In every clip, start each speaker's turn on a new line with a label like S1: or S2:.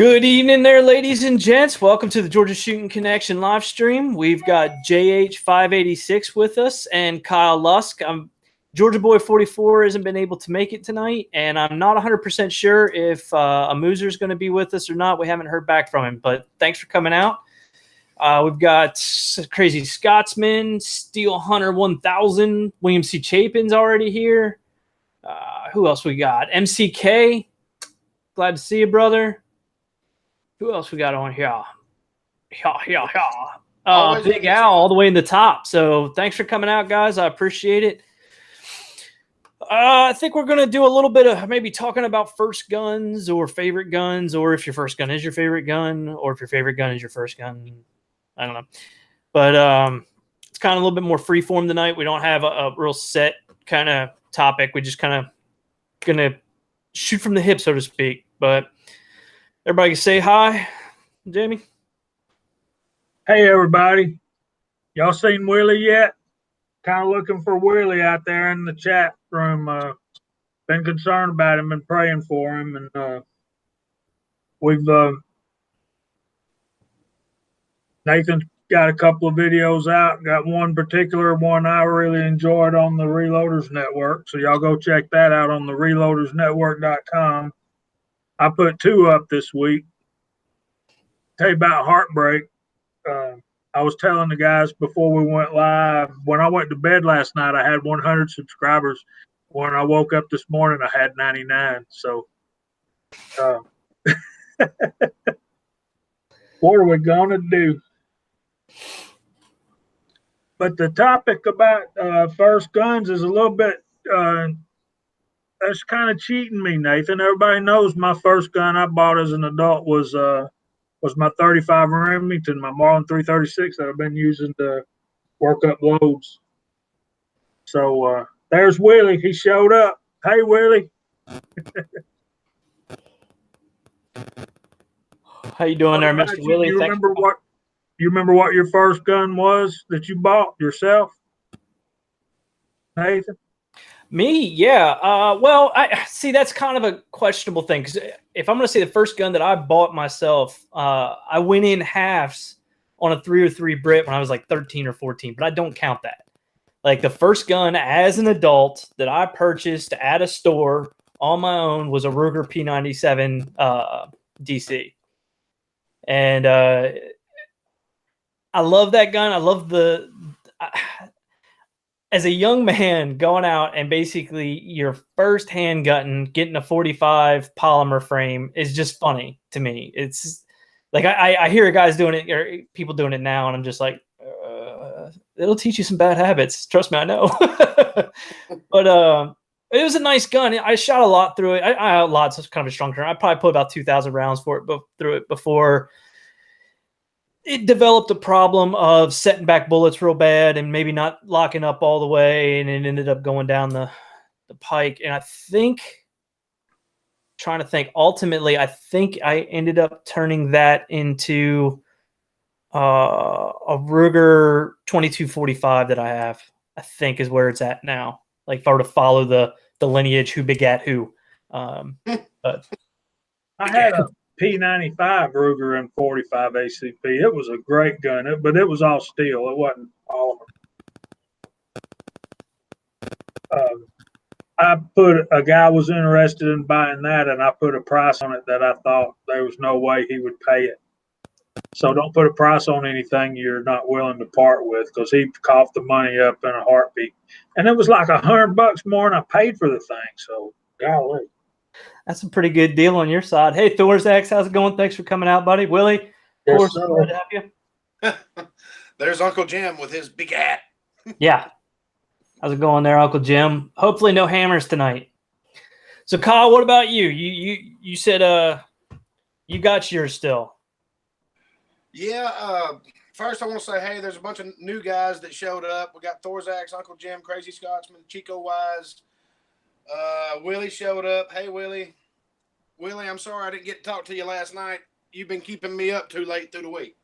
S1: Good evening there, ladies and gents. Welcome to the Georgia Shooting Connection live stream. We've got JH586 with us and Kyle Lusk. Georgia Boy 44 hasn't been able to make it tonight, and I'm not 100% sure if Amuzer is going to be with us or not. We haven't heard back from him, but thanks for coming out. We've got Crazy Scotsman, Steel Hunter 1000, William C. Chapin's already here. Who else we got? MCK, glad to see you, brother. Who else we got on here? Big Al all the way in the top. So thanks for coming out, guys. I appreciate it. I think we're going to do a little bit of maybe talking about first guns or favorite guns, or if your first gun is your favorite gun, or if your favorite gun is your first gun. I don't know. But it's kind of a little bit more freeform tonight. We don't have a real set kind of topic. We just kind of going to shoot from the hip, so to speak. But everybody can say hi, Jamie.
S2: Hey, everybody. Y'all seen Willie yet? Kind of looking for Willie out there in the chat room. Been concerned about him and praying for him. And we've Nathan's got a couple of videos out. Got one particular one I really enjoyed on the Reloaders Network. So y'all go check that out on the reloadersnetwork.com. I put two up this week. Tell you about heartbreak. I was telling the guys before we went live, when I went to bed last night, I had 100 subscribers. When I woke up this morning, I had 99. So what are we going to do? But the topic about first guns is a little bit, that's kind of cheating me, Nathan. Everybody knows my first gun I bought as an adult was my 35 Remington, my Marlin 336 that I've been using to work up loads. So there's Willie. He showed up. Hey, Willie.
S1: How you doing there, Mr. Willie?
S2: You remember what your first gun was that you bought yourself, Nathan?
S1: Me, yeah. Well, I see that's kind of a questionable thing, because if I'm going to say the first gun that I bought myself, I went in halves on a 303 Brit when I was like 13 or 14, but I don't count that. Like the first gun as an adult that I purchased at a store on my own was a Ruger P97 DC. And I love that gun. I love as a young man going out and basically your first handgun, getting a 45 polymer frame is just funny to me. It's like I hear guys doing it or people doing it now, and I'm just like, it'll teach you some bad habits. Trust me, I know. But it was a nice gun. I shot a lot through it. I lots of kind of a strong term. I probably put about 2,000 rounds through it before it developed a problem of setting back bullets real bad and maybe not locking up all the way, and it ended up going down the pike. And ultimately, I think I ended up turning that into a Ruger 2245 that I have, I think is where it's at now. Like if I were to follow the lineage, who begat who. But
S2: I had a P95 Ruger and 45 ACP. It was a great gun, but it was all steel. It wasn't all of it. A guy was interested in buying that, and I put a price on it that I thought there was no way he would pay it. So don't put a price on anything you're not willing to part with, because he coughed the money up in a heartbeat. And it was like $100 more than I paid for the thing. So golly.
S1: That's a pretty good deal on your side. Hey, Thor's X, how's it going? Thanks for coming out, buddy. Willie, of course, glad to have
S3: you. There's Uncle Jim with his big hat.
S1: Yeah. How's it going there, Uncle Jim? Hopefully no hammers tonight. So, Kyle, what about you? You said you got yours still.
S3: Yeah. First, I want to say, hey, there's a bunch of new guys that showed up. We got Thorzax, Uncle Jim, Crazy Scotsman, Chico Wise. Willie showed up. Hey, Willie. Willie, I'm sorry I didn't get to talk to you last night. You've been keeping me up too late through the week.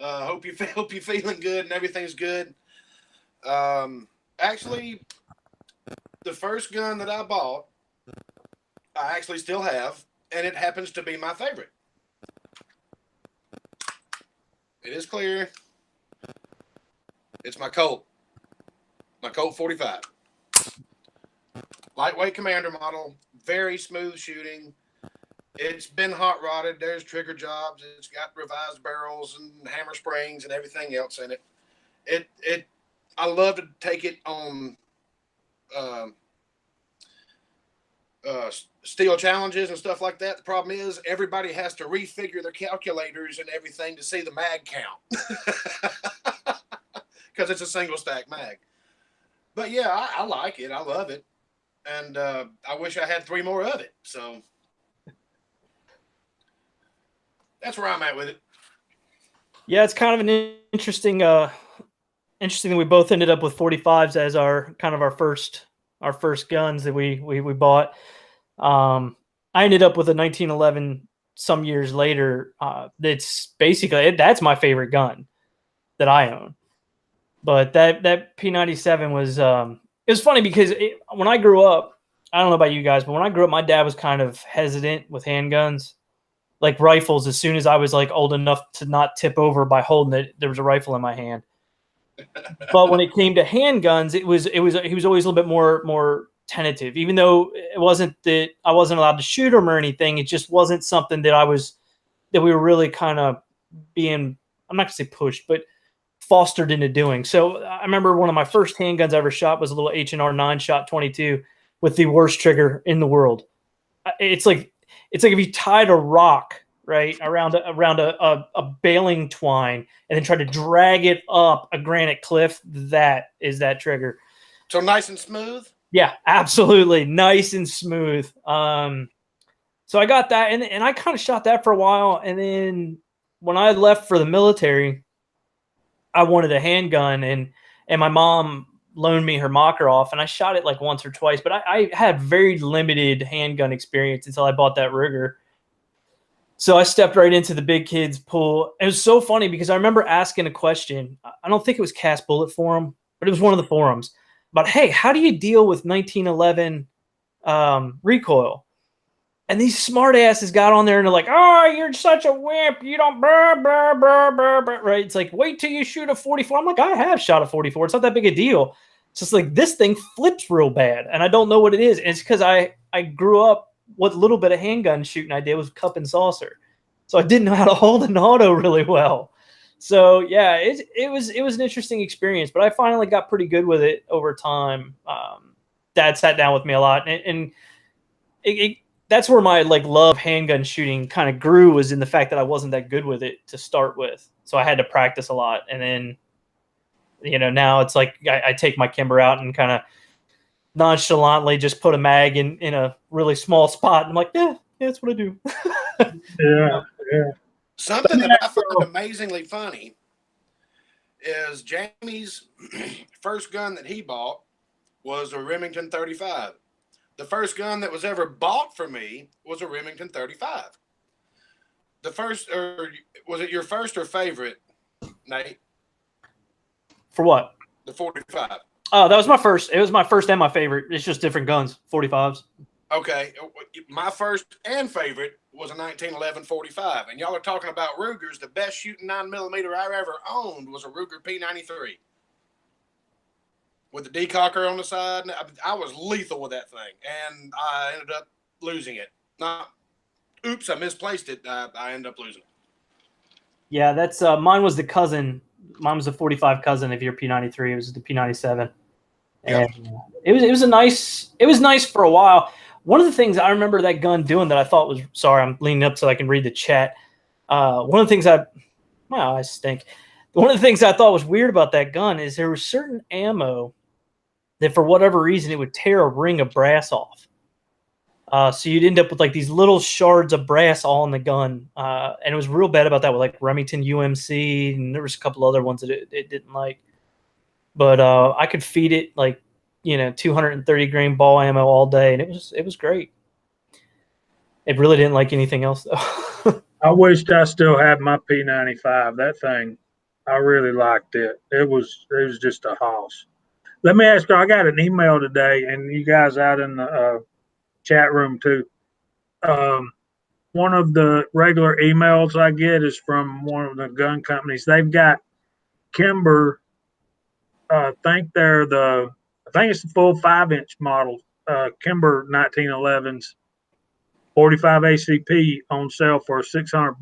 S3: Hope you're feeling good and everything's good. Actually, the first gun that I bought, I actually still have, and it happens to be my favorite. It is clear. It's my Colt 45. Lightweight commander model, very smooth shooting. It's been hot rodded. There's trigger jobs. It's got revised barrels and hammer springs and everything else in it. I love to take it on steel challenges and stuff like that. The problem is everybody has to refigure their calculators and everything to see the mag count because it's a single stack mag. But yeah, I like it. I love it. And I wish I had 3 more of it. So that's where I'm at with it.
S1: Yeah, it's kind of an interesting that we both ended up with 45s as our kind of our first guns that we bought. I ended up with a 1911 some years later. That's basically that's my favorite gun that I own. But that P97 was it was funny because when I grew up, I don't know about you guys, but when I grew up, my dad was kind of hesitant with handguns, like rifles. As soon as I was like old enough to not tip over by holding it, there was a rifle in my hand. But when it came to handguns, he was always a little bit more tentative. Even though it wasn't that I wasn't allowed to shoot him or anything, it just wasn't something that we were really kind of being, I'm not gonna say pushed, but fostered into doing. So I remember one of my first handguns I ever shot was a little H&R 9-shot 22 with the worst trigger in the world. It's like if you tied a rock right around a baling twine and then tried to drag it up a granite cliff. That is that trigger.
S3: So nice and smooth.
S1: Yeah, absolutely nice and smooth. So I got that, and I kind of shot that for a while, and then when I left for the military, I wanted a handgun, and my mom loaned me her Makarov, and I shot it like once or twice, but I had very limited handgun experience until I bought that Ruger. So I stepped right into the big kids pool. It was so funny because I remember asking a question. I don't think it was Cast Bullet Forum, but it was one of the forums about, hey, how do you deal with 1911 recoil? And these smart asses got on there and they're like, oh, you're such a wimp. You don't, brr, brr, brr, brr, brr. Right? It's like, wait till you shoot a 44. I'm like, I have shot a 44. It's not that big a deal. It's just like, this thing flips real bad. And I don't know what it is. And it's because I grew up, what little bit of handgun shooting I did was cup and saucer. So I didn't know how to hold an auto really well. So yeah, it was an interesting experience, but I finally got pretty good with it over time. Dad sat down with me a lot, and that's where my like love handgun shooting kind of grew, was in the fact that I wasn't that good with it to start with. So I had to practice a lot. And then, now it's like I take my Kimber out and kind of nonchalantly just put a mag in a really small spot. I'm like, yeah, that's what I do.
S2: Yeah.
S3: Something that I found amazingly funny is Jamie's first gun that he bought was a Remington 35. The first gun that was ever bought for me was a Remington 35. The first, or was it your first or favorite, Nate?
S1: For what?
S3: The 45.
S1: Oh, that was my first. It was my first and my favorite. It's just different guns, 45s.
S3: Okay. My first and favorite was a 1911 45. And y'all are talking about Rugers. The best shooting 9mm I ever owned was a Ruger P93. With the decocker on the side. I was lethal with that thing. And I ended up losing it. Oops, I misplaced it. I ended up losing it. Yeah,
S1: that's mine was the cousin. Mine was the 45 cousin of your P93. It was the P97.
S3: Yep.
S1: And it was nice for a while. One of the things I remember that gun doing that I thought was, sorry, I'm leaning up so I can read the chat. One of the things my eyes stink. One of the things I thought was weird about that gun is there was certain ammo that for whatever reason it would tear a ring of brass off. So you'd end up with like these little shards of brass all in the gun. And it was real bad about that with like Remington UMC, and there was a couple other ones that it didn't like. But I could feed it like, 230 grain ball ammo all day, and it was great. It really didn't like anything else though.
S2: I wished I still had my P95. That thing, I really liked it. It was just a hoss. Let me ask you, I got an email today, and you guys out in the chat room too. one of the regular emails I get is from one of the gun companies. They've got Kimber. I think it's the full 5-inch model. Kimber 1911s, 45 ACP on sale for $600,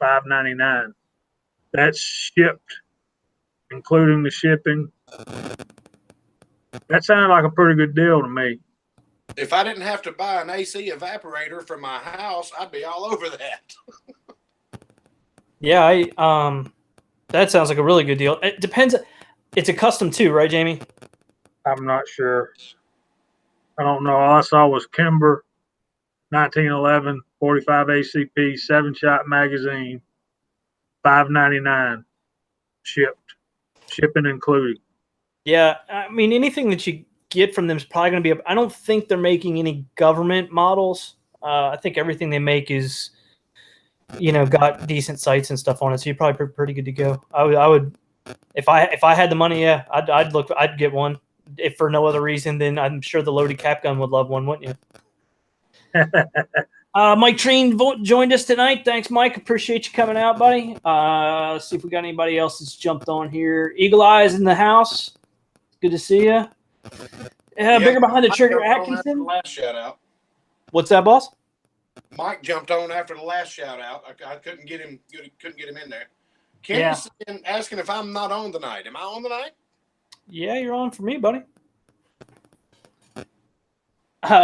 S2: $599. That's shipped, including the shipping. That sounded like a pretty good deal to me.
S3: If I didn't have to buy an AC evaporator for my house, I'd be all over that.
S1: Yeah, that sounds like a really good deal. It depends. It's a custom too, right, Jamie?
S2: I'm not sure. I don't know. All I saw was Kimber 1911 45 ACP 7-shot magazine, $599 shipping included.
S1: Yeah, I mean anything that you get from them is probably going to be. I don't think they're making any government models. I think everything they make is, got decent sights and stuff on it. So you're probably pretty good to go. I would, if I had the money, yeah, I'd get one. If for no other reason, then I'm sure the loaded cap gun would love one, wouldn't you? Mike Treen joined us tonight. Thanks, Mike. Appreciate you coming out, buddy. Let's see if we got anybody else that's jumped on here. Eagle Eyes in the house. Good to see you. Bigger behind the trigger, Atkinson.
S3: Last shout out.
S1: What's that, boss?
S3: Mike jumped on after the last shout out. I couldn't get him. Couldn't get him in there. Ken's asking if I'm not on tonight. Am I on tonight?
S1: Yeah, you're on for me, buddy.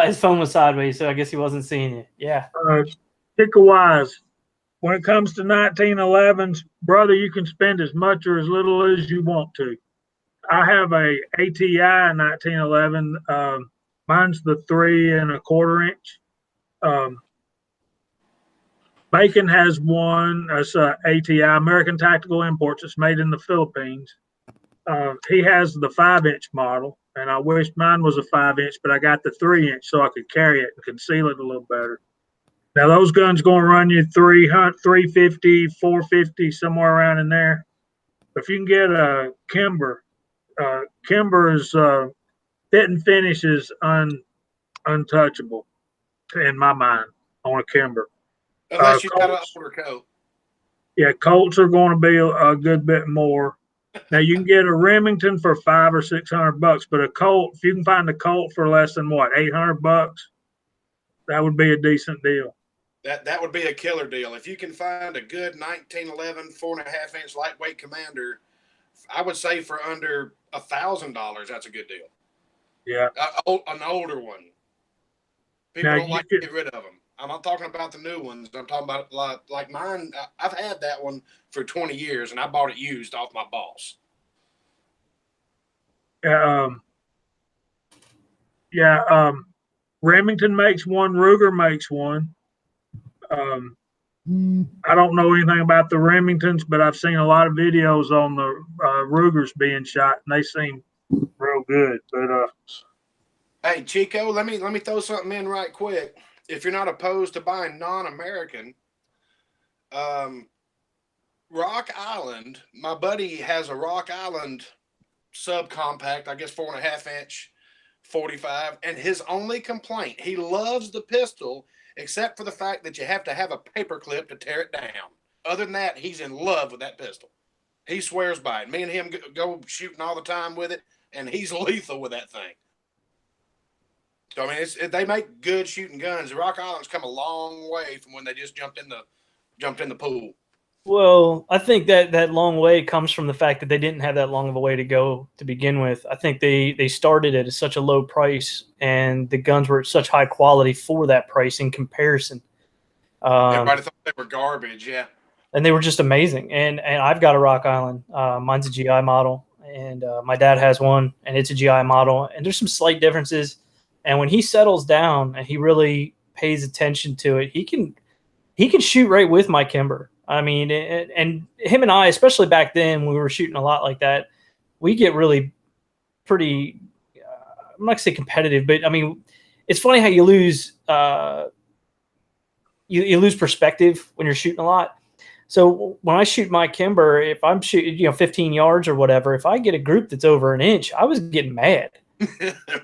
S1: His phone was sideways, so I guess he wasn't seeing you. Yeah.
S2: Tickle wise, when it comes to 1911s, brother, you can spend as much or as little as you want to. I have a ATI 1911. Mine's the 3 1/4 inch. Bacon has one. It's ATI, American Tactical Imports. It's made in the Philippines. He has the 5-inch model, and I wish mine was a 5-inch, but I got the 3-inch so I could carry it and conceal it a little better. Now those guns going to run you $300, $350, $450, somewhere around in there. But if you can get a Kimber, Kimber's fit and finish is untouchable in my mind on a Kimber.
S3: Unless you got an older coat.
S2: Yeah, Colts are going to be a good bit more. Now you can get a Remington for $500 or $600, but a Colt, if you can find a Colt for less than what, $800, that would be a decent deal.
S3: That would be a killer deal. If you can find a good 1911 4.5-inch lightweight Commander, I would say for under $1,000, that's a good deal.
S2: Yeah,
S3: an older one. People don't like to get rid of them. I'm not talking about the new ones. I'm talking about like mine. I've had that one for 20 years, and I bought it used off my boss.
S2: Remington makes one. Ruger makes one. I don't know anything about the Remingtons, but I've seen a lot of videos on the Rugers being shot, and they seem real good. But
S3: hey, Chico, let me throw something in right quick. If you're not opposed to buying non-American, Rock Island, my buddy has a Rock Island subcompact, I guess 4.5-inch 45, and his only complaint, he loves the pistol, except for the fact that you have to have a paper clip to tear it down. Other than that, he's in love with that pistol. He swears by it. Me and him go shooting all the time with it, and he's lethal with that thing. So, I mean, they make good shooting guns. The Rock Island's come a long way from when they just jumped in the pool.
S1: Well, I think that long way comes from the fact that they didn't have that long of a way to go to begin with. I think they started at such a low price, and the guns were at such high quality for that price in comparison.
S3: Everybody thought they were garbage, yeah.
S1: And they were just amazing. And I've got a Rock Island. Mine's a GI model, and my dad has one, and it's a GI model. And there's some slight differences. And when he settles down and he really pays attention to it, he can shoot right with my Kimber. I mean, and him and I, especially back then, when we were shooting a lot like that, we get really pretty, I'm not going to say competitive, but I mean, it's funny how you lose you lose perspective when you're shooting a lot. So when I shoot my Kimber, if I'm shooting 15 yards or whatever, if I get a group that's over an inch, I was getting mad.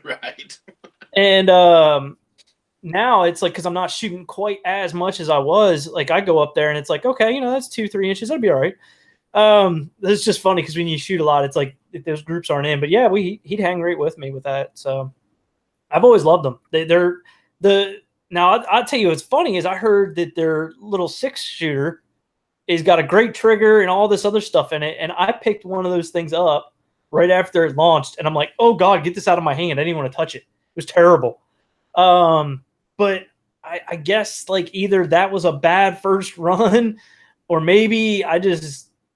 S3: Right.
S1: And now it's like, because I'm not shooting quite as much as I was, like I go up there and it's like, okay, you know, that's 2-3 inches, that'll be all right. It's just funny because when you shoot a lot, it's like those groups aren't in. But yeah, he'd hang right with me with that. So I've always loved them. They're the now I'll tell you what's funny is I heard that their little 6-shooter is got a great trigger and all this other stuff in it, and I picked one of those things up right after it launched, and I'm like, oh god, get this out of my hand! I didn't want to touch it. It was terrible. But I guess like either that was a bad first run, or maybe I didn't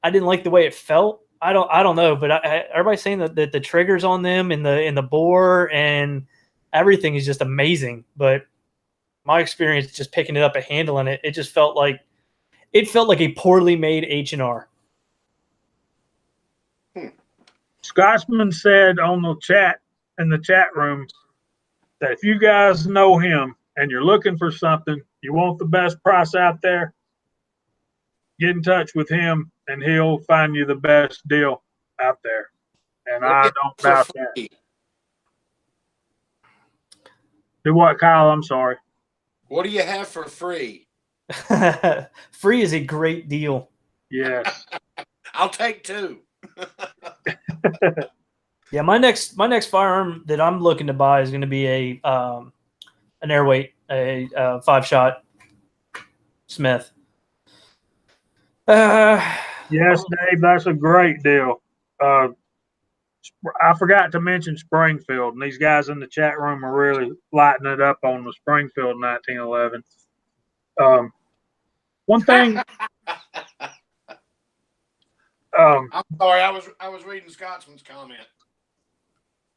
S1: like the way it felt. I don't know, but everybody's saying that the triggers on them in the bore and everything is just amazing. But my experience just picking it up and handling it, it just felt like a poorly made H&R.
S2: Scotsman said on the chat in the chat room that if you guys know him and you're looking for something, you want the best price out there, get in touch with him and he'll find you the best deal out there. And I don't doubt that. Do what, Kyle? I'm sorry.
S3: What do you have for free?
S1: Free is a great deal.
S2: Yes.
S3: I'll take 2.
S1: Yeah, my next firearm that I'm looking to buy is going to be an airweight, a 5-shot Smith.
S2: Yes, Dave, that's a great deal. I forgot to mention Springfield, and these guys in the chat room are really lighting it up on the Springfield 1911. One thing.
S3: I'm sorry, I was reading Scotsman's comment.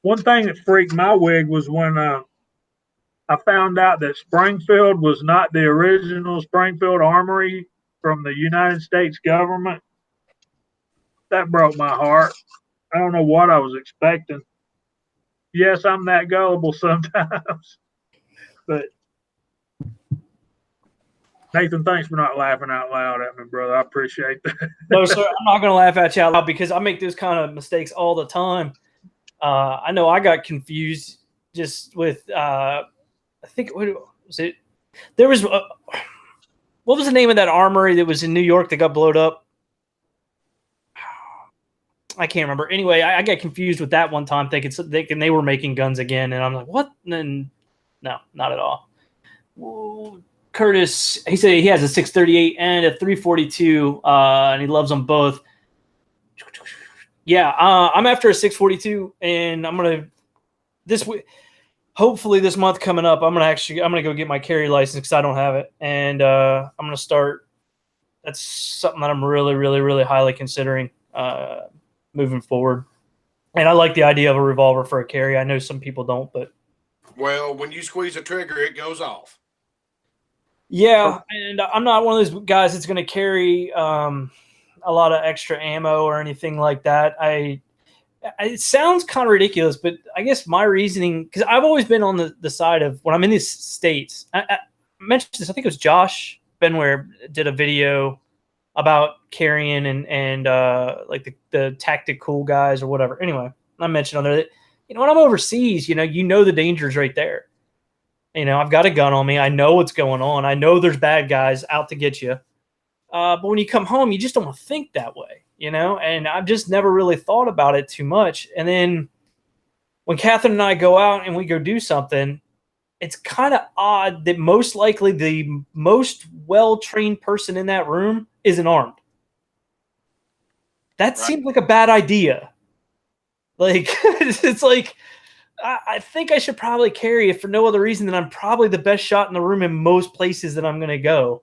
S2: One thing that freaked my wig was when I found out that Springfield was not the original Springfield Armory from the United States government. That broke my heart. I don't know what I was expecting. Yes, I'm that gullible sometimes. But Nathan, thanks for not laughing out loud at me, brother. I appreciate that.
S1: No, sir, I'm not going to laugh at you out loud because I make those kind of mistakes all the time. I know I got confused just with, I think, what was it? There was, what was the name of that armory that was in New York that got blown up? I can't remember. Anyway, I got confused with that one time thinking they were making guns again. And I'm like, what? And no, not at all. Ooh, Curtis, he said he has a 638 and a 342, and he loves them both. Yeah, I'm after a 642, and I'm gonna this week, hopefully this month coming up, I'm gonna go get my carry license because I don't have it, and I'm gonna start. That's something that I'm really, really, really highly considering moving forward. And I like the idea of a revolver for a carry. I know some people don't, but
S3: well, when you squeeze a trigger, it goes off.
S1: Yeah, and I'm not one of those guys that's going to carry a lot of extra ammo or anything like that. It sounds kind of ridiculous, but I guess my reasoning, because I've always been on the side of when I'm in these states. I mentioned this. I think it was Josh Benware did a video about carrying and like the tactic cool guys or whatever. Anyway, I mentioned on there that when I'm overseas, you know the danger's right there. I've got a gun on me. I know what's going on. I know there's bad guys out to get you. But when you come home, you just don't want to think that way, and I've just never really thought about it too much. And then when Catherine and I go out and we go do something, it's kind of odd that most likely the most well-trained person in that room isn't armed. That seems like a bad idea. Like, it's like, I think I should probably carry it for no other reason than I'm probably the best shot in the room in most places that I'm going to go.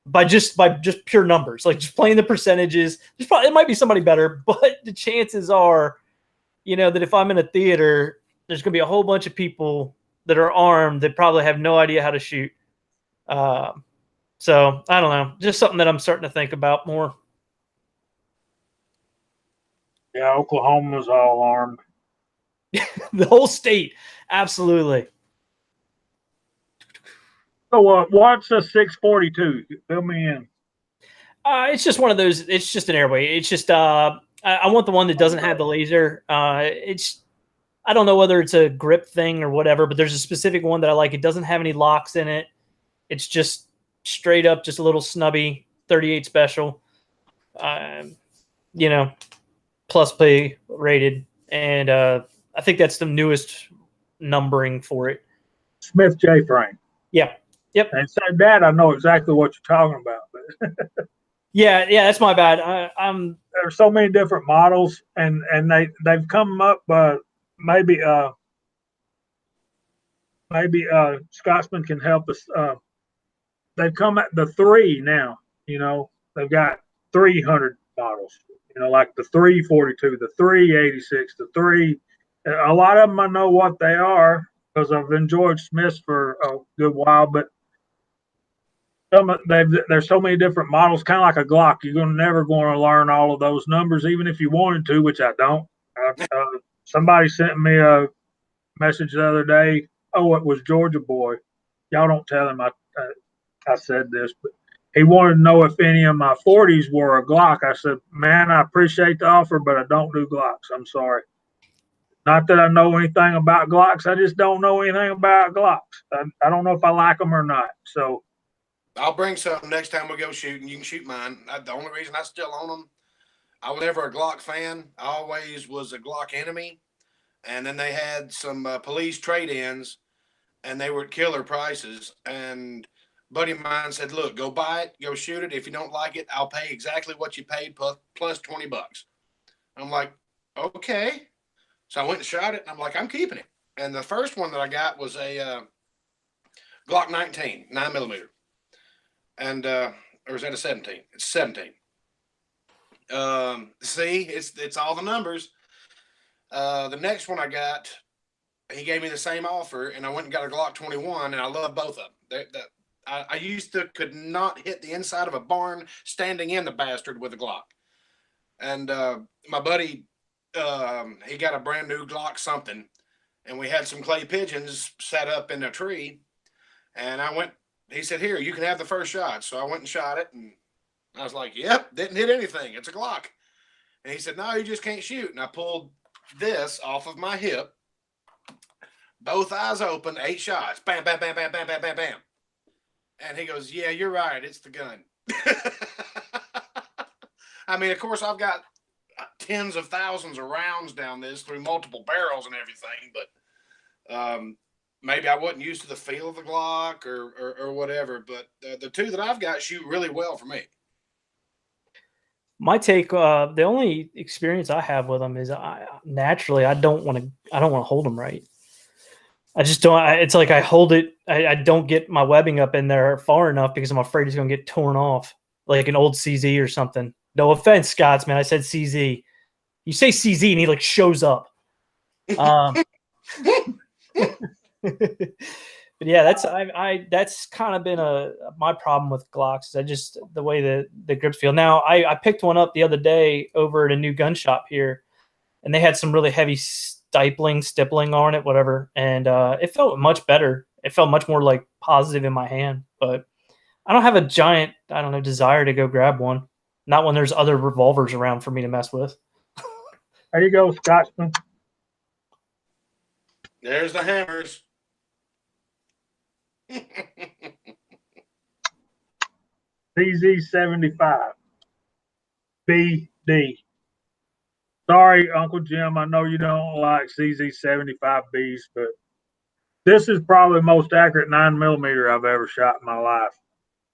S1: By just pure numbers, like just playing the percentages. It might be somebody better, but the chances are, that if I'm in a theater, there's going to be a whole bunch of people that are armed that probably have no idea how to shoot. So I don't know, just something that I'm starting to think about more.
S2: Yeah, Oklahoma's all armed.
S1: The whole state, absolutely.
S2: So what's a 642? Fill me in.
S1: It's just one of those. It's just an airway. It's just I want the one that doesn't have the laser. I don't know whether it's a grip thing or whatever, but there's a specific one that I like. It doesn't have any locks in it. It's just straight up, just a little snubby 38 special. You know, plus play rated, and I think that's the newest numbering for it.
S2: Smith J frame.
S1: Yeah. Yep.
S2: And said that I know exactly what you're talking about. But
S1: yeah, that's my bad.
S2: There's so many different models, and they've come up. Maybe Scotsman can help us. They've come at the 3 now. You know, they've got 300 models. You know, like the 342, the 386, the 3. A lot of them I know what they are because I've enjoyed Smiths for a good while, but there's so many different models, kind of like a Glock. You're never going to learn all of those numbers, even if you wanted to, which I don't. Somebody sent me a message the other day. Oh, it was Georgia Boy. Y'all don't tell him I said this, but he wanted to know if any of my 40s were a Glock. I said, man, I appreciate the offer, but I don't do Glocks. I'm sorry. Not that I know anything about Glocks. I just don't know anything about Glocks. I don't know if I like them or not. So
S3: I'll bring some next time we go shooting. You can shoot mine. The only reason I still own them, I was never a Glock fan. I always was a Glock enemy. And then they had some police trade-ins, and they were at killer prices. And a buddy of mine said, look, go buy it, go shoot it. If you don't like it, I'll pay exactly what you paid plus $20. I'm like, okay. So I went and shot it, and I'm like, I'm keeping it. And the first one that I got was a Glock 19, 9mm. And or is that a 17? It's 17. See, it's all the numbers. The next one I got, he gave me the same offer, and I went and got a Glock 21, and I love both of them. I used to could not hit the inside of a barn standing in the bastard with a Glock. And my buddy, he got a brand new Glock something, and we had some clay pigeons set up in a tree, and he said, here, you can have the first shot. So I went and shot it, and I was like, yep, didn't hit anything. It's a Glock. And he said, no, you just can't shoot. And I pulled this off of my hip, both eyes open, 8 shots, bam, bam, bam, bam, bam, bam, bam, bam. And he goes, yeah, you're right, it's the gun. I mean, of course, I've got tens of thousands of rounds down this through multiple barrels and everything, but maybe I wasn't used to the feel of the Glock or whatever. But the two that I've got shoot really well for me.
S1: My take, the only experience I have with them is naturally I don't want to hold them right. I just don't. It's like I hold it. I don't get my webbing up in there far enough because I'm afraid it's going to get torn off, like an old CZ or something. No offense, Scots, man. I said CZ. You say CZ and he like shows up. But yeah, that's kind of been my problem with Glocks. I just the way the grips feel. Now I picked one up the other day over at a new gun shop here, and they had some really heavy stippling on it, whatever, and it felt much better. It felt much more like positive in my hand. But I don't have a giant, I don't know, desire to go grab one. Not when there's other revolvers around for me to mess with.
S2: There you go, Scotsman.
S3: There's the hammers.
S2: CZ75 BD. Sorry, Uncle Jim. I know you don't like CZ75Bs, but this is probably the most accurate 9mm I've ever shot in my life.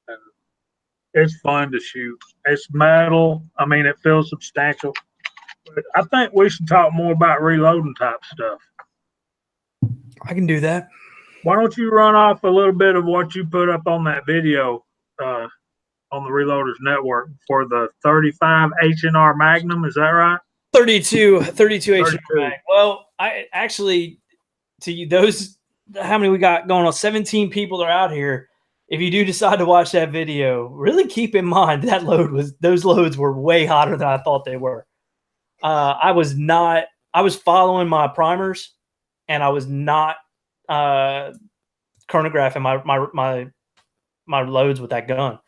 S2: And it's fun to shoot. It's metal. I mean, it feels substantial. But I think we should talk more about reloading type stuff.
S1: I can do that.
S2: Why don't you run off a little bit of what you put up on that video on the Reloaders Network for the 35 H&R Magnum? Is that right?
S1: 32 H&R Mag. Well, I actually, to you, how many we got going on? 17 people are out here. If you do decide to watch that video, really keep in mind those loads were way hotter than I thought they were. I was following my primers, and I was not chronographing my loads with that gun.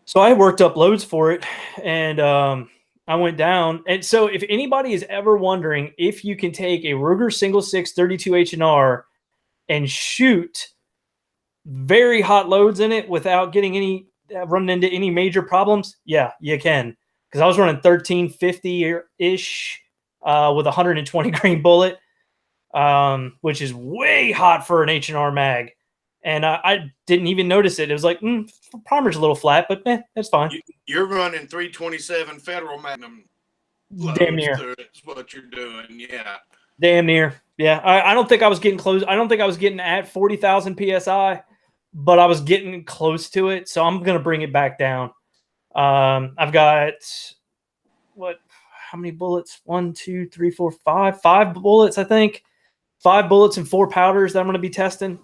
S1: So I worked up loads for it, and I went down. And so if anybody is ever wondering if you can take a Ruger single 6 32 H&R and shoot very hot loads in it without getting any running into any major problems, yeah, you can. Because I was running 1350-ish with a 120 grain bullet, which is way hot for an H&R mag. And I didn't even notice it. It was like, primer's a little flat, but that's fine.
S3: You're running 327 Federal Magnum
S1: Damn near.
S3: That's what you're doing, yeah.
S1: Damn near. Yeah, I don't think I was getting close. I don't think I was getting at 40,000 PSI, but I was getting close to it. So I'm going to bring it back down. I've got, how many bullets? 1, 2, 3, 4, 5. 5 bullets, I think. 5 bullets and 4 powders that I'm going to be testing.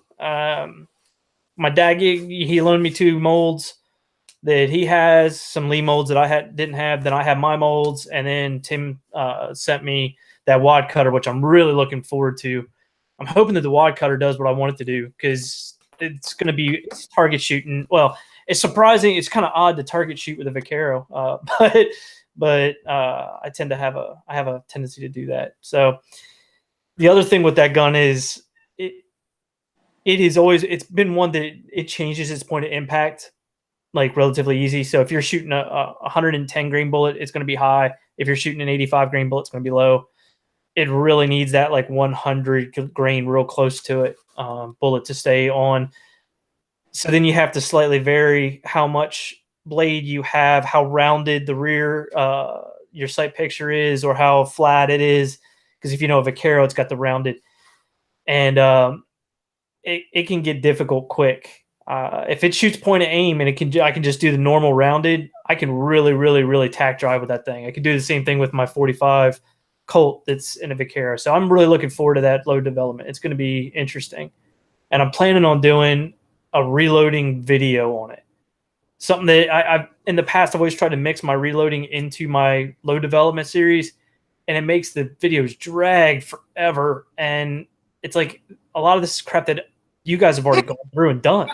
S1: My dad, he loaned me 2 molds that he has, some Lee molds that I didn't have. Then I have my molds, and then Tim sent me that wad cutter, which I'm really looking forward to. I'm hoping that the wad cutter does what I want it to do, because it's going to be target shooting. Well, it's surprising. It's kind of odd to target shoot with a Vaquero, but I tend to have a tendency to do that. So the other thing with that gun is it's been one that it changes its point of impact like relatively easy. So if you're shooting a 110 grain bullet, it's going to be high. If you're shooting an 85 grain bullet, it's going to be low. It really needs that like 100 grain real close to it bullet to stay on. So then you have to slightly vary how much blade you have, how rounded the rear your sight picture is, or how flat it is. Because if you know a Vaquero, it's got the rounded. And it can get difficult quick. If it shoots point of aim and I can just do the normal rounded, I can really, really, really tack drive with that thing. I can do the same thing with my 45 Colt that's in a Vaquero. So I'm really looking forward to that load development. It's going to be interesting. And I'm planning on doing a reloading video on it. Something that I've in the past, I've always tried to mix my reloading into my load development series, and it makes the videos drag forever. And it's like a lot of this crap that you guys have already gone through and done.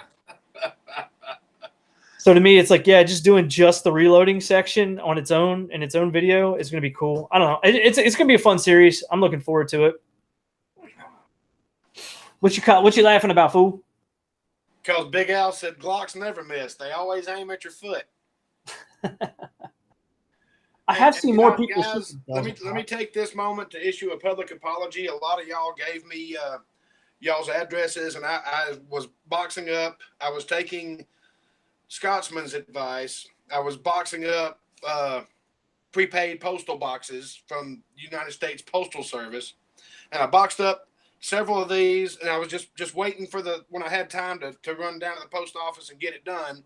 S1: So to me, it's like, yeah, just doing just the reloading section on its own in its own video is going to be cool. I don't know. It's going to be a fun series. I'm looking forward to it. What you laughing about, fool?
S3: Because Big Al said Glocks never miss. They always aim at your foot.
S1: I have seen more people.
S3: Guys, let me take this moment to issue a public apology. A lot of y'all gave me y'all's addresses, and I was boxing up. I was taking Scotsman's advice. I was boxing up prepaid postal boxes from United States Postal Service, and I boxed up several of these, and I was just waiting for when I had time to run down to the post office and get it done.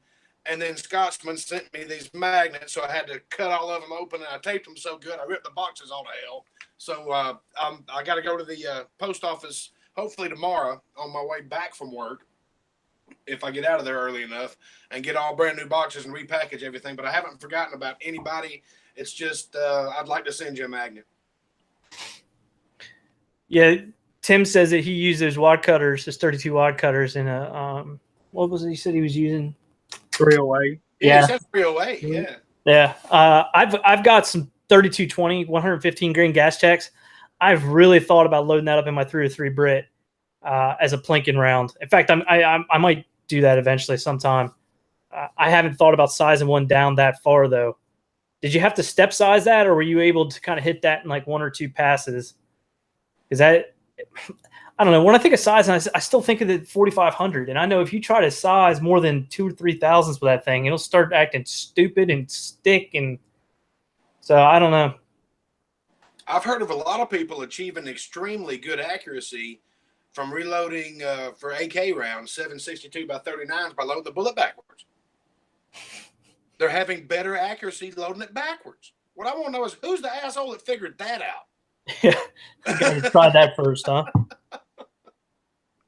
S3: And then Scotsman sent me these magnets, so I had to cut all of them open, and I taped them so good I ripped the boxes all to hell. So I got to go to the post office hopefully tomorrow on my way back from work, if I get out of there early enough, and get all brand new boxes and repackage everything. But I haven't forgotten about anybody. It's just I'd like to send you a magnet.
S1: Yeah, Tim says that he used those wad cutters, his 32 wad cutters, in a what was it he said he was using?
S2: 308.
S3: Yeah, he said 308. Yeah.
S1: Yeah. I've got some 3220, 115 grain gas checks. I've really thought about loading that up in my 303 Brit as a plinking round. In fact, I might do that eventually sometime. I haven't thought about sizing one down that far though. Did you have to step size that, or were you able to kind of hit that in like 1 or 2 passes? Is that, I don't know. When I think of size, I still think of the 4500, and I know if you try to size more than 2,000 or 3,000 with that thing, it'll start acting stupid and stick, and so I don't know.
S3: I've heard of a lot of people achieving extremely good accuracy from reloading for AK rounds, 7.62 by 39s, by loading the bullet backwards. They're having better accuracy loading it backwards. What I want to know is who's the asshole that figured that out?
S1: Yeah, you got to try that first, huh?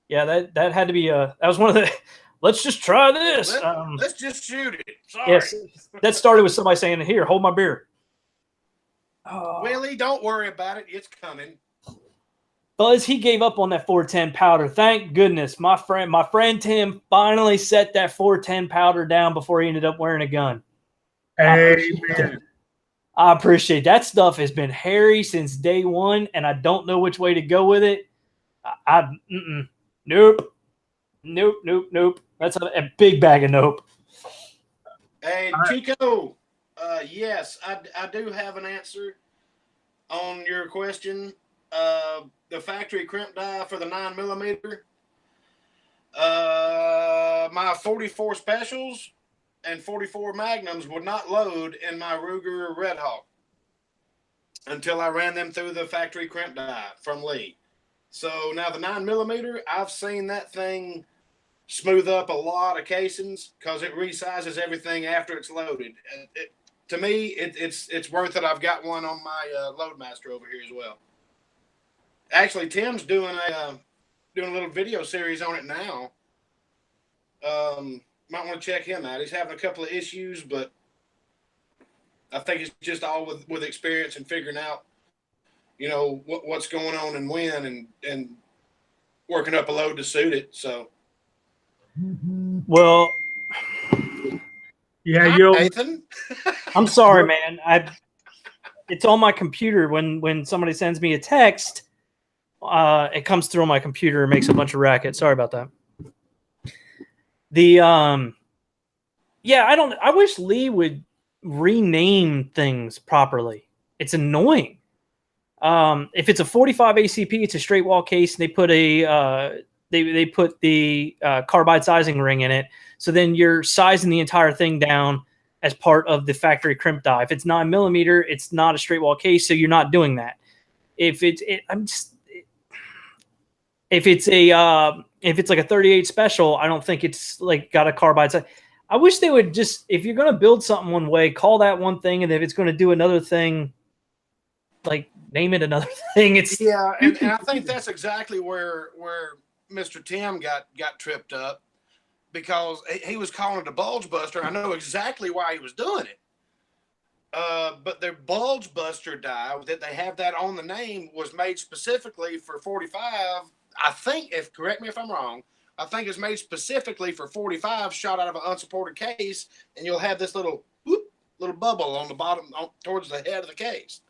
S1: Yeah, that had to be that was one of the. Let's just try this.
S3: Let's just shoot it. Sorry.
S1: Yes, that started with somebody saying, "Here, hold my beer."
S3: Willie, don't worry about it. It's coming.
S1: Buzz, he gave up on that 410 powder. Thank goodness, my friend Tim finally set that 410 powder down before he ended up wearing a gun.
S2: Amen.
S1: I appreciate that stuff has been hairy since day one, and I don't know which way to go with it. Nope. That's a big bag of nope.
S3: Hey, Chico. Yes, I do have an answer on your question. The factory crimp die for the 9mm. My 44 specials and 44 magnums would not load in my Ruger Red Hawk until I ran them through the factory crimp die from Lee. So now the 9mm, I've seen that thing smooth up a lot of casings because it resizes everything after it's loaded. To me, it's worth it. I've got one on my Loadmaster over here as well. Actually, Tim's doing a little video series on it now. Might want to check him out. He's having a couple of issues, but I think it's just all with experience and figuring out, what's going on and when, and working up a load to suit it. So,
S1: well,
S2: yeah,
S3: hi, Nathan.
S1: I'm sorry, man. It's on my computer. When somebody sends me a text, it comes through on my computer and makes a bunch of racket. Sorry about that. I wish Lee would rename things properly. It's annoying. If it's a 45 ACP, it's a straight wall case, and they put they put the carbide sizing ring in it. So then you're sizing the entire thing down as part of the factory crimp die. If it's 9mm, it's not a straight wall case, so you're not doing that. If it's like a 38 special, I don't think it's like got a carbide size. I wish they would just, if you're going to build something one way, call that one thing, and if it's going to do another thing, like name it another thing. And
S3: I think that's exactly where Mr. Tim got tripped up, because he was calling it a bulge buster. I know exactly why he was doing it. But their bulge buster die that they have that on the name was made specifically for 45. I think, correct me if I'm wrong, I think it's made specifically for 45 shot out of an unsupported case, and you'll have this little bubble on the bottom towards the head of the case.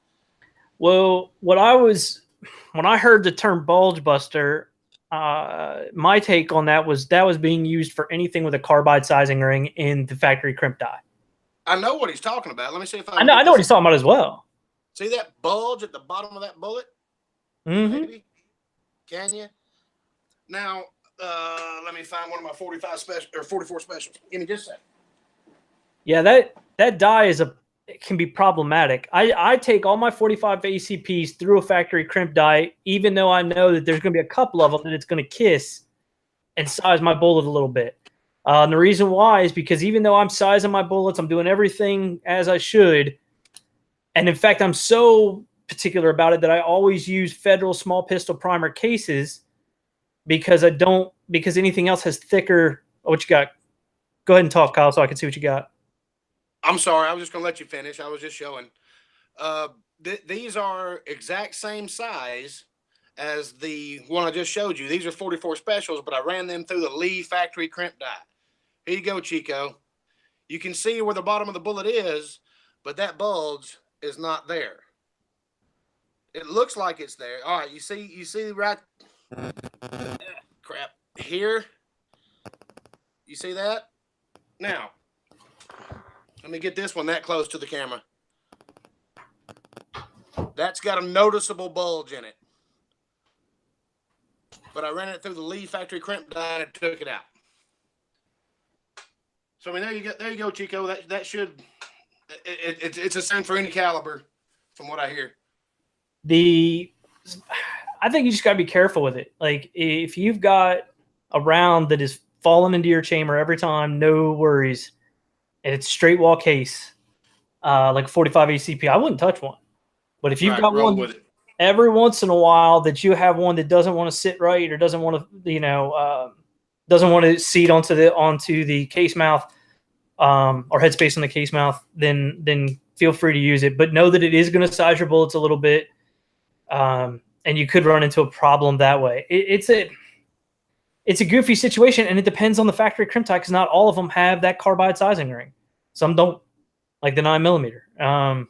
S1: Well, when I heard the term bulge buster, my take on that was being used for anything with a carbide sizing ring in the factory crimp die.
S3: I know what he's talking about. Let me see if
S1: I know what he's talking about as well.
S3: See that bulge at the bottom of that bullet?
S1: Mm-hmm.
S3: Maybe? Can you? Now, let me find one of my 45 special or 44 specials. Give me just a second.
S1: Yeah, that die can be problematic. I take all my 45 ACPs through a factory crimp die, even though I know that there's going to be a couple of them that it's going to kiss and size my bullet a little bit. And the reason why is because even though I'm sizing my bullets, I'm doing everything as I should. And in fact, I'm so particular about it that I always use Federal small pistol primer cases because anything else has thicker. Oh, what you got? Go ahead and talk, Kyle, so I can see what you got.
S3: I'm sorry. I was just going to let you finish. I was just showing. These are exact same size as the one I just showed you. These are 44 specials, but I ran them through the Lee factory crimp die. Here you go, Chico. You can see where the bottom of the bullet is, but that bulge is not there. It looks like it's there. All right, you see right crap here. You see that? Now, let me get this one that close to the camera. That's got a noticeable bulge in it. But I ran it through the Lee factory crimp die and it took it out. So I mean, there you go, Chico. That should it's the same for any caliber, from what I hear.
S1: I think you just got to be careful with it. Like if you've got a round that is falling into your chamber every time, no worries, and it's straight wall case, like 45 ACP, I wouldn't touch one. But if you've got one with it, every once in a while that you have one that doesn't want to sit right or doesn't want to, doesn't want to seat onto the case mouth or headspace on the case mouth, then feel free to use it. But know that it is going to size your bullets a little bit, and you could run into a problem that way. It's a goofy situation, and it depends on the factory crimp tie because not all of them have that carbide sizing ring. Some don't, like the 9mm.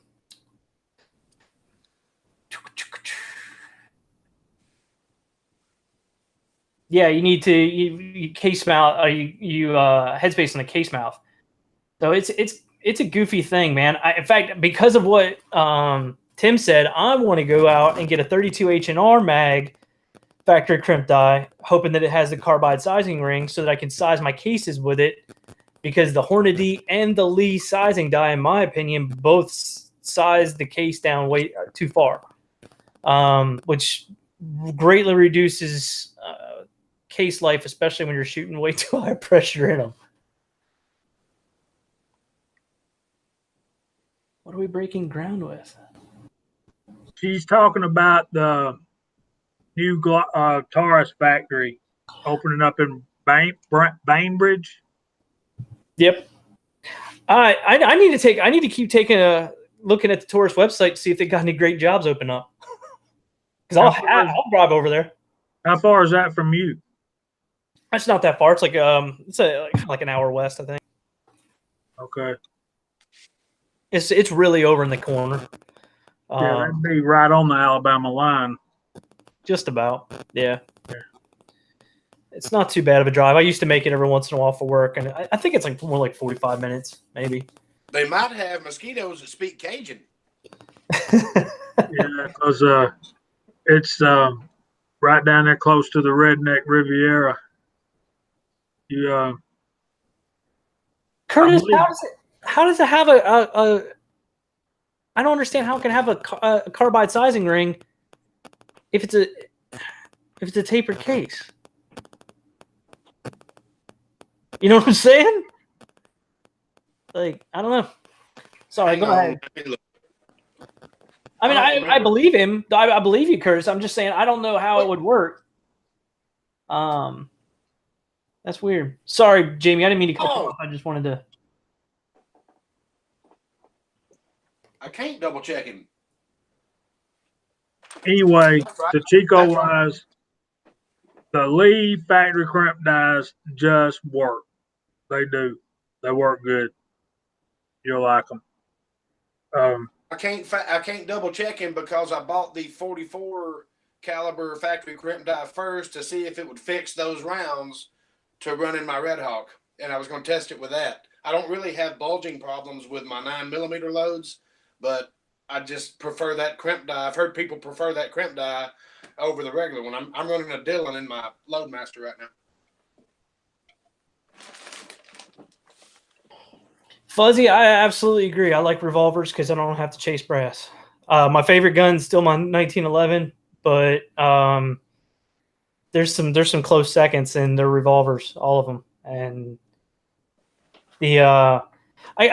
S1: Yeah, you need to you case mount you headspace on a case mouth. So it's a goofy thing, man. In fact, because of what Tim said, I want to go out and get a 32 H&R mag factory crimp die, hoping that it has the carbide sizing ring so that I can size my cases with it. Because the Hornady and the Lee sizing die, in my opinion, both size the case down way too far, which greatly reduces case life, especially when you're shooting way too high pressure in them. What are we breaking ground with?
S2: She's talking about the new Taurus factory opening up in Bainbridge.
S1: Yep. I need to keep taking a looking at the Taurus website to see if they got any great jobs open up. Because I'll drive over there.
S2: How far is that from you?
S1: That's not that far. It's like like an hour west, I think.
S2: Okay.
S1: It's really over in the corner.
S2: Yeah, that'd be right on the Alabama line.
S1: Just about. Yeah. It's not too bad of a drive. I used to make it every once in a while for work, and I think it's like more like 45 minutes, maybe.
S3: They might have mosquitoes that speak Cajun.
S2: Yeah, because it's right down there close to the Redneck Riviera. You,
S1: Curtis, how does it have a I don't understand how it can have a carbide sizing ring if it's a tapered case. You know what I'm saying? Like, I don't know. Sorry, go ahead. I mean, I believe him. I believe you, Curtis. I'm just saying I don't know how it would work. That's weird. Sorry, Jamie. I didn't mean to cut you off. I just wanted to.
S3: I can't double check him.
S2: Anyway, the Chico wise, the Lee factory crimp dies just work. They do. They work good. You'll like them.
S3: I can't double check him because I bought the 44 caliber factory crimp die first to see if it would fix those rounds to run in my Red Hawk, and I was going to test it with that. I don't really have bulging problems with my 9mm loads, but I just prefer that crimp die. I've heard people prefer that crimp die over the regular one. I'm running a Dillon in my Loadmaster right now.
S1: Fuzzy, I absolutely agree. I like revolvers because I don't have to chase brass. My favorite gun's still my 1911, but there's some close seconds, and they're revolvers, all of them. And I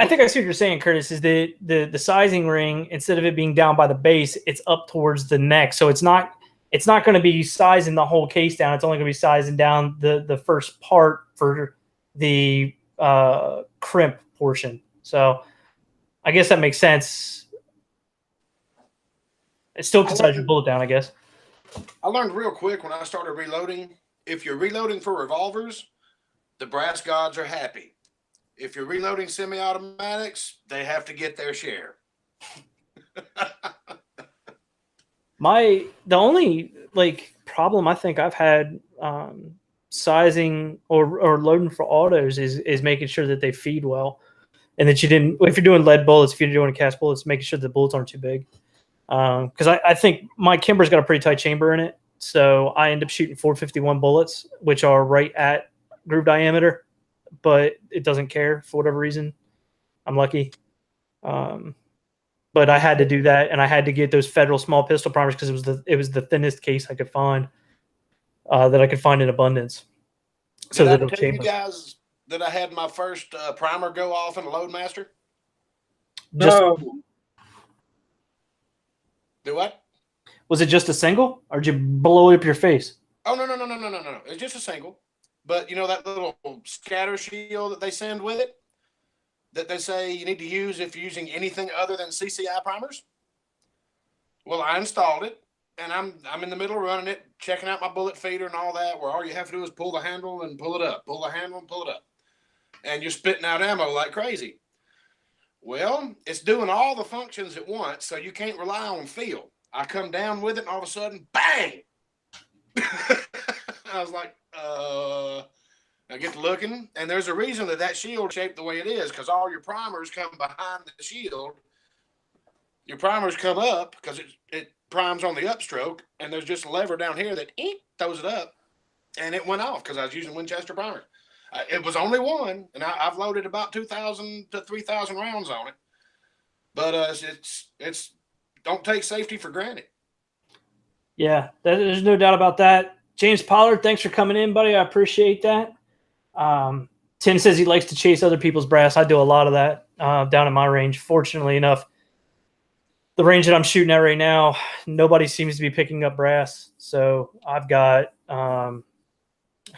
S1: think I see what you're saying, Curtis. Is the sizing ring, instead of it being down by the base, it's up towards the neck, so it's not going to be sizing the whole case down. It's only going to be sizing down the first part for the crimp portion. So I guess that makes sense. It still can size your bullet down, I guess.
S3: I learned real quick when I started reloading, if you're reloading for revolvers, the brass gods are happy. If you're reloading semi-automatics, they have to get their share.
S1: The only problem I think I've had sizing or loading for autos is making sure that they feed well, and that if you're doing lead bullets, if you're doing cast bullets, making sure the bullets aren't too big. Because I think my Kimber's got a pretty tight chamber in it, so I end up shooting 451 bullets, which are right at groove diameter, but it doesn't care for whatever reason. I'm lucky. But I had to do that, and I had to get those Federal small pistol primers because it was the thinnest case I could find that I could find in abundance. So
S3: did I tell you guys that I had my first primer go off in a Loadmaster?
S2: No.
S3: Do what?
S1: Was it just a single, or did you blow up your face?
S3: Oh, no. It's just a single. But you know that little scatter shield that they send with it, that they say you need to use if you're using anything other than CCI primers? Well, I installed it, and I'm in the middle of running it, checking out my bullet feeder and all that, where all you have to do is pull the handle and pull it up, pull the handle and pull it up. And you're spitting out ammo like crazy. Well, it's doing all the functions at once, so you can't rely on feel. I come down with it, and all of a sudden, bang! I was like, I get to looking, and there's a reason that shield is shaped the way it is, because all your primers come behind the shield. Your primers come up because it primes on the upstroke, and there's just a lever down here that throws it up, and it went off because I was using Winchester primers. It was only one, and I've loaded about 2,000 to 3,000 rounds on it. But it's don't take safety for granted.
S1: Yeah, there's no doubt about that. James Pollard, thanks for coming in, buddy. I appreciate that. Tim says he likes to chase other people's brass. I do a lot of that down in my range. Fortunately enough, the range that I'm shooting at right now, nobody seems to be picking up brass. So I've got, I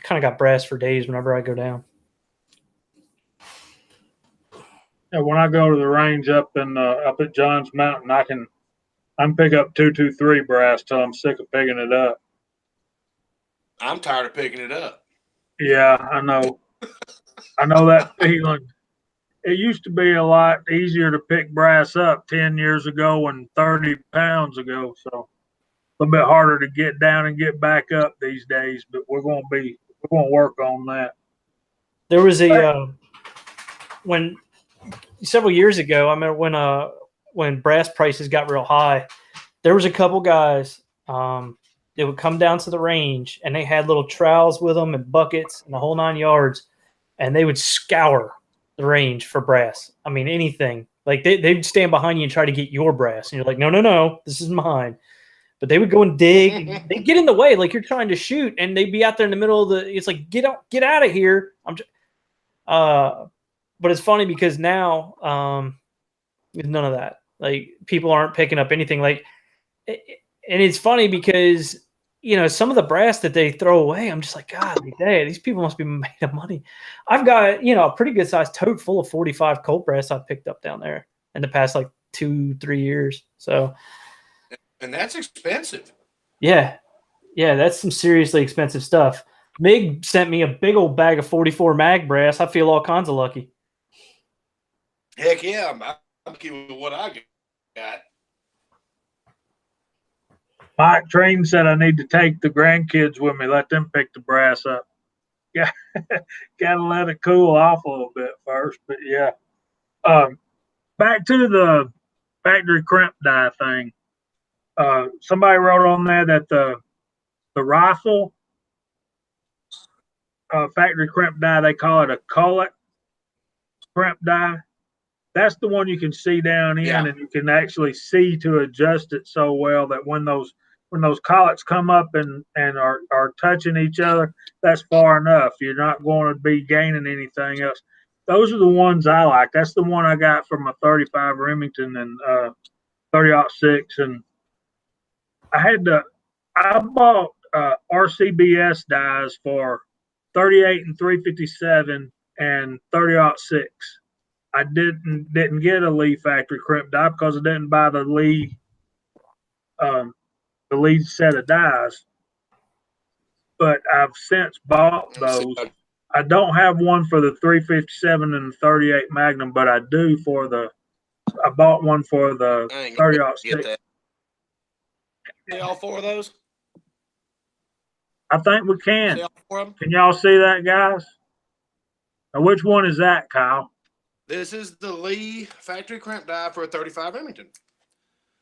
S1: kind of got brass for days whenever I go down.
S2: Yeah, when I go to the range up at Johns Mountain, I can pick up 223 brass till I'm sick of picking it up.
S3: I'm tired of picking it up.
S2: Yeah, I know. I know that feeling. It used to be a lot easier to pick brass up 10 years ago and 30 pounds ago. So a little bit harder to get down and get back up these days, but we're going to work on that.
S1: There was when several years ago, I remember when brass prices got real high, there was a couple guys that would come down to the range, and they had little trowels with them and buckets and the whole 9 yards, and they would scour the range for brass. I mean, anything. Like they'd stand behind you and try to get your brass, and you're like, no, this is mine. But they would go and dig. They'd get in the way, like you're trying to shoot, and they'd be out there in the middle of it's like, get out of here. But it's funny because now there's none of that. Like people aren't picking up anything. Like, and it's funny because some of the brass that they throw away, I'm just like, God, these people must be made of money. I've got a pretty good sized tote full of 45 Colt brass I've picked up down there in the past like 2-3 years. So,
S3: and that's expensive.
S1: Yeah, that's some seriously expensive stuff. Mig sent me a big old bag of 44 mag brass. I feel all kinds of lucky.
S3: Heck yeah, I'm keeping with what I got.
S2: Mike Train said I need to take the grandkids with me, let them pick the brass up. Yeah, gotta let it cool off a little bit first. But yeah, back to the factory crimp die thing. Somebody wrote on there that the rifle factory crimp die, they call it a cullet crimp die. That's the one you can see down in, and you can actually see to adjust it so well that when those collets come up and are touching each other, that's far enough. You're not going to be gaining anything else. Those are the ones I like. That's the one I got from a 35 Remington and 30-06, and I bought RCBS dies for 38 and 357 and 30-06. I didn't get a Lee factory crimp die because I didn't buy the Lee set of dies. But I've since bought those. I don't have one for the 357 and the 38 Magnum, but I do I bought one for the 30-06.
S3: All four of those?
S2: I think we can. Can y'all see that, guys? Now, which one is that, Kyle?
S3: This is the Lee factory crimp die for a 35 Remington.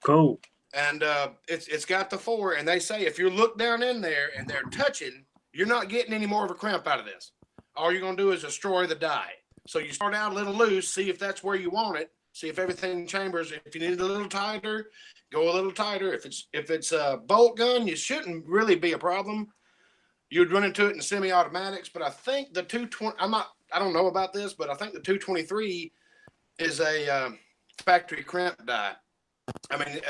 S2: Cool.
S3: And it's got the 4, and they say if you look down in there and they're touching, you're not getting any more of a crimp out of this. All you're going to do is destroy the die. So you start out a little loose, see if that's where you want it, see if everything chambers. If you need it a little tighter, go a little tighter. If it's a bolt gun, you shouldn't really be a problem. You'd run into it in semi-automatics, but I think the 220. I don't know about this, but I think the 223 is a factory crimp die. I mean,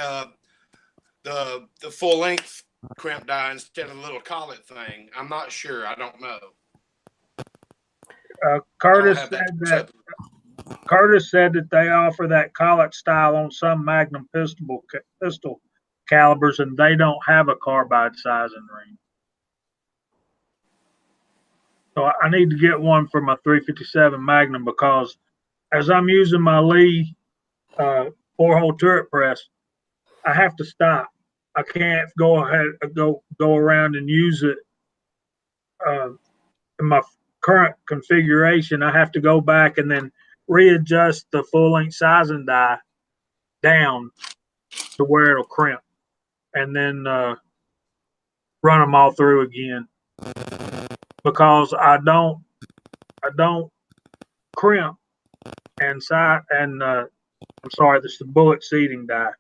S3: the full length crimp die instead of the little collet thing. I'm not sure. I don't know.
S2: Curtis said that they offer that collet style on some Magnum pistol calibers, and they don't have a carbide sizing ring. So I need to get one for my 357 Magnum because as I'm using my Lee 4-hole turret press, I have to stop. I can't go around and use it in my current configuration, I have to go back and then readjust the full length sizing die down to where it'll crimp, and then run them all through again, because I don't crimp and side and I'm sorry, this is the bullet seating die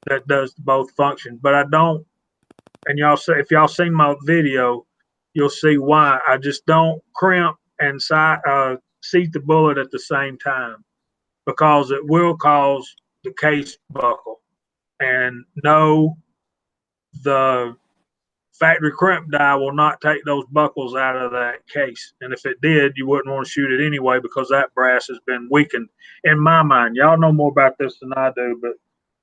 S2: that does both functions, but I don't. And y'all say, if y'all seen my video, you'll see why I just don't crimp and seat the bullet at the same time, because it will cause the case buckle. And no, the factory crimp die will not take those buckles out of that case. And if it did, you wouldn't want to shoot it anyway, because that brass has been weakened in my mind. Y'all know more about this than I do, but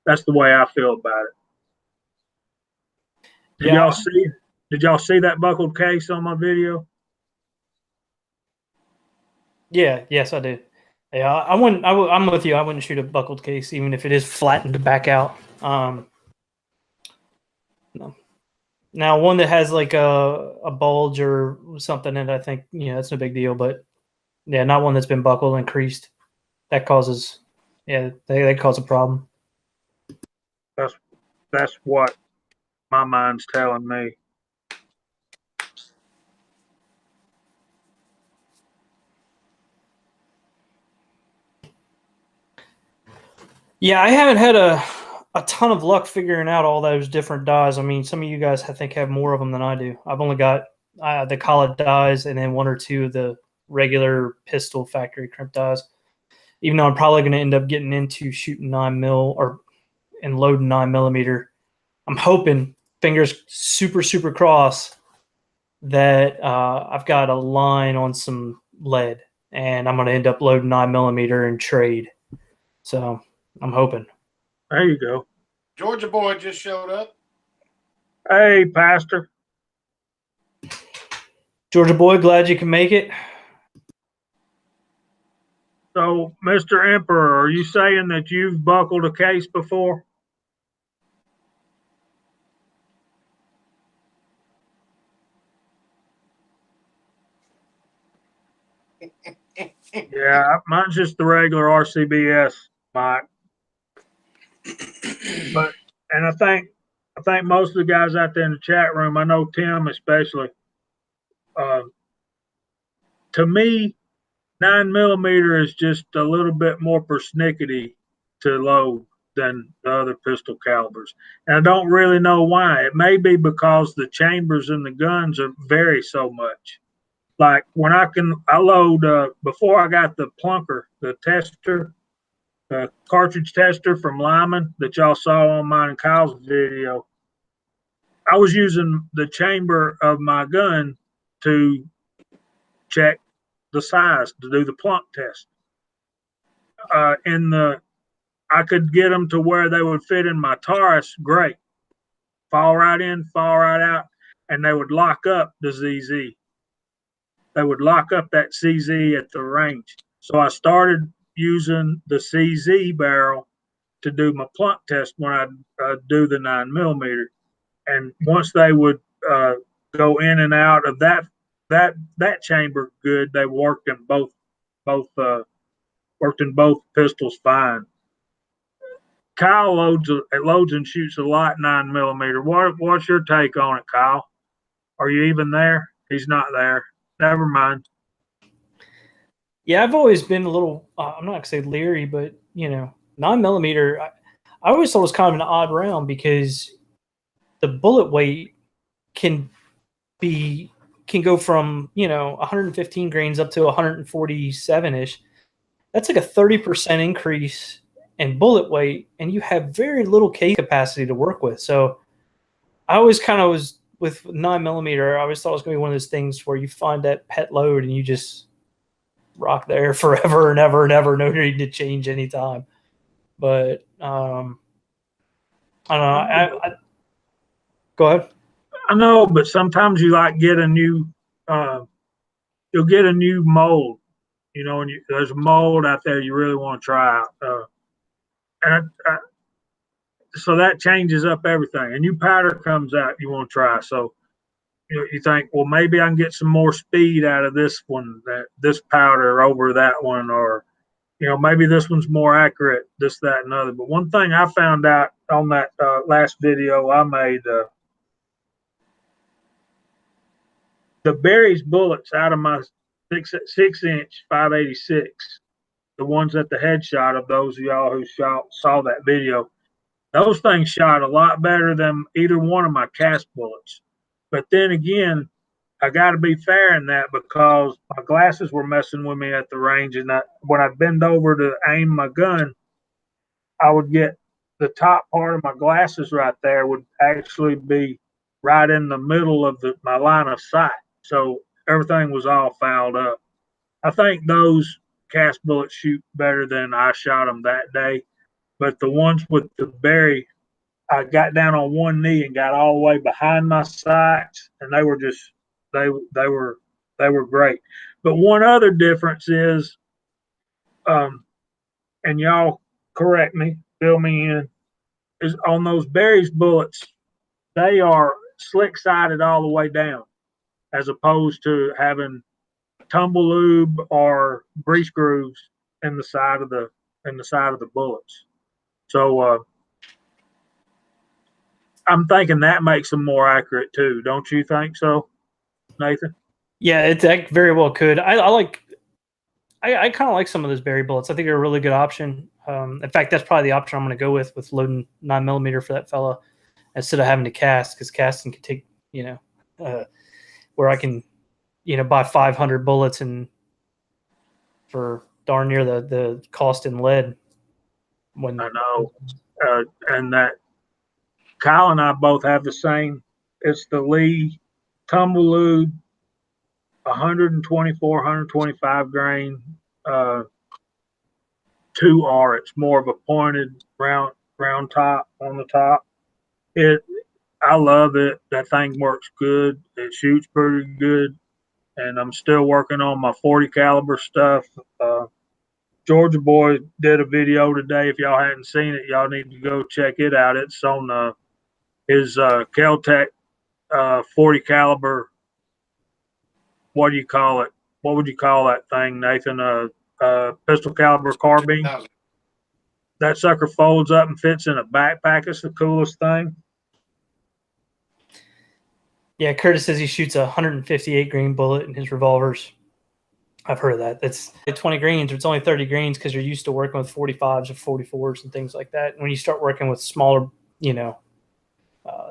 S2: that's the way I feel about it. Did
S1: Yeah.
S2: y'all see that buckled case on my video?
S1: Yeah, yes, I do. Yeah, I wouldn't. I'm with you. I wouldn't shoot a buckled case, even if it is flattened back out. No. Now, one that has like a bulge or something, and I think that's no big deal. But yeah, not one that's been buckled and creased. That causes, they cause a problem.
S2: That's what my mind's telling me.
S1: Yeah, I haven't had a ton of luck figuring out all those different dies. I mean, some of you guys I think have more of them than I do. I've only got the collet dies and then one or two of the regular pistol factory crimp dies. Even though I'm probably going to end up getting into shooting 9mm and loading 9mm, I'm hoping, fingers super cross, that I've got a line on some lead, and I'm going to end up loading 9mm and trade. So I'm hoping.
S2: There you go.
S3: Georgia boy just showed up.
S2: Hey, Pastor.
S1: Georgia boy, glad you can make it.
S2: So, Mr. Emperor, are you saying that you've buckled a case before? Yeah, mine's just the regular RCBS, Mike. And I think most of the guys out there in the chat room, I know Tim especially. To me, 9mm is just a little bit more persnickety to load than the other pistol calibers, and I don't really know why. It may be because the chambers in the guns vary so much. Like when I load before I got the plunker, the tester, the cartridge tester from Lyman that y'all saw on mine and Kyle's video. I was using the chamber of my gun to check the size to do the plunk test. I could get them to where they would fit in my Taurus, great. Fall right in, fall right out, and they would lock up the ZZ. They would lock up that CZ at the range. So I started using the CZ barrel to do my plunk test when I do the 9mm. And once they would go in and out of that chamber good, they worked in both pistols fine. Kyle loads and shoots a lot 9mm. What's your take on it, Kyle? Are you even there? He's not there. Never mind.
S1: Yeah, I've always been a little, I'm not going to say leery, but, 9mm, I always thought it was kind of an odd round because the bullet weight can go from, 115 grains up to 147-ish. That's like a 30% increase in bullet weight, and you have very little case capacity to work with. So I always kind of was with 9mm. I always thought it was going to be one of those things where you find that pet load and you just rock there forever and ever and ever, no need to change any time. But I don't know. Go ahead.
S2: I know, but sometimes you get a new, you'll get a new mold, and there's a mold out there you really want to try out. So that changes up everything. A new powder comes out you want to try. So you think, well, maybe I can get some more speed out of this one, this powder over that one, or maybe this one's more accurate, this, that, and other. But one thing I found out on that last video I made, the Berry's bullets out of my 6-inch 586, the ones at the headshot of those of y'all who saw that video, those things shot a lot better than either one of my cast bullets. But then again, I got to be fair in that because my glasses were messing with me at the range, and when I bend over to aim my gun, I would get the top part of my glasses right there would actually be right in the middle of my line of sight. So everything was all fouled up. I think those cast bullets shoot better than I shot them that day. But the ones with the Berry, I got down on one knee and got all the way behind my sights, and they were just they were great. But one other difference is, and y'all correct me, fill me in, is on those Berry's bullets, they are slick sided all the way down, as opposed to having tumble lube or grease grooves in the side of the bullets. So I'm thinking that makes them more accurate too. Don't you think so, Nathan?
S1: Yeah, that very well could. I kind of like some of those Berry bullets. I think they're a really good option. In fact, that's probably the option I'm going to go with loading 9mm for that fella instead of having to cast, because casting can take, where I can, buy 500 bullets and for darn near the cost in lead. When
S2: I know, and that Kyle and I both have the same. It's the Lee Tumbleweed 124, 125 grain 2R. It's more of a pointed round top on the top. I love it. That thing works good. It shoots pretty good. And I'm still working on my 40 caliber stuff. Georgia Boy did a video today. If y'all hadn't seen it, y'all need to go check it out. It's on his Kel-Tec 40 caliber. What do you call it? What would you call that thing, Nathan? Pistol caliber carbine. That sucker folds up and fits in a backpack. It's the coolest thing.
S1: Yeah, Curtis says he shoots a 158 grain bullet in his revolvers. I've heard of that. It's 20 grains, or it's only 30 grains because you're used to working with 45s or 44s and things like that. And when you start working with smaller,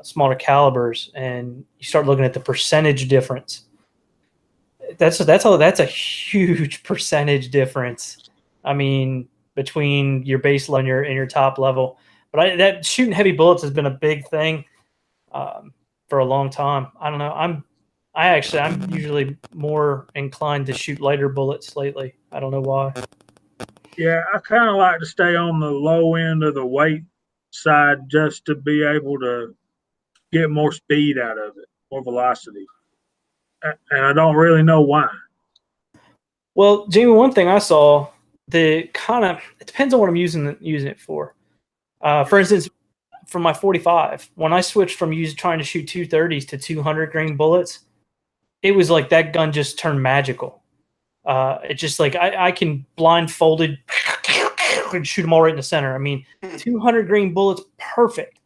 S1: smaller calibers, and you start looking at the percentage difference, that's a huge percentage difference. I mean, between your base level and your top level. But that shooting heavy bullets has been a big thing for a long time. I don't know. I'm usually more inclined to shoot lighter bullets lately. I don't know why.
S2: Yeah, I kind of like to stay on the low end of the weight side just to be able to get more speed out of it, more velocity. And I don't really know why.
S1: Well, Jamie, one thing I saw, it depends on what I'm using it for. For instance, for my 45, when I switched from trying to shoot 230s to 200 grain bullets, it was like that gun just turned magical. It's just like I can blindfolded and shoot them all right in the center. I mean, 200 grain bullets, perfect.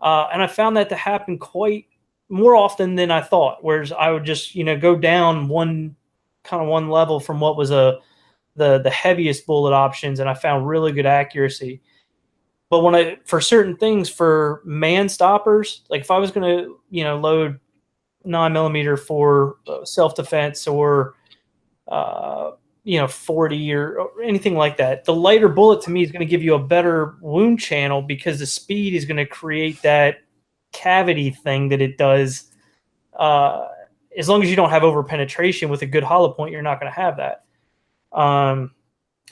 S1: And I found that to happen quite more often than I thought. Whereas I would just go down one level from what was the heaviest bullet options, and I found really good accuracy. But for certain things, for man stoppers, like if I was going to load 9mm for self-defense or 40 or anything like that, the lighter bullet to me is going to give you a better wound channel because the speed is going to create that cavity thing that it does. As long as you don't have over penetration with a good hollow point, you're not going to have that. I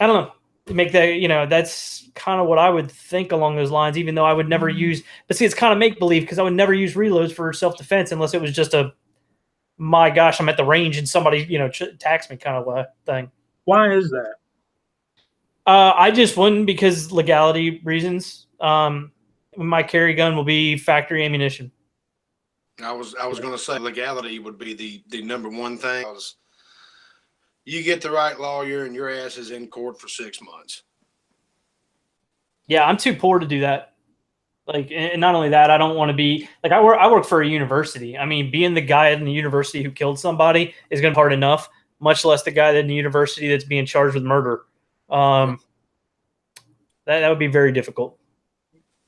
S1: don't know. Make that, that's kind of what I would think along those lines, even though I would never use, but see, it's kind of make believe because I would never use reloads for self-defense unless it was just my gosh, I'm at the range and somebody, attacks me kind of a thing.
S2: Why is that?
S1: I just wouldn't, because legality reasons. My carry gun will be factory ammunition.
S3: I was going to say legality would be the number one thing. You get the right lawyer and your ass is in court for 6 months.
S1: Yeah, I'm too poor to do that. Like, and not only that, I don't want to be like I work for a university. I mean, being the guy in the university who killed somebody is going to be hard enough, much less the guy in the university that's being charged with murder. That would be very difficult.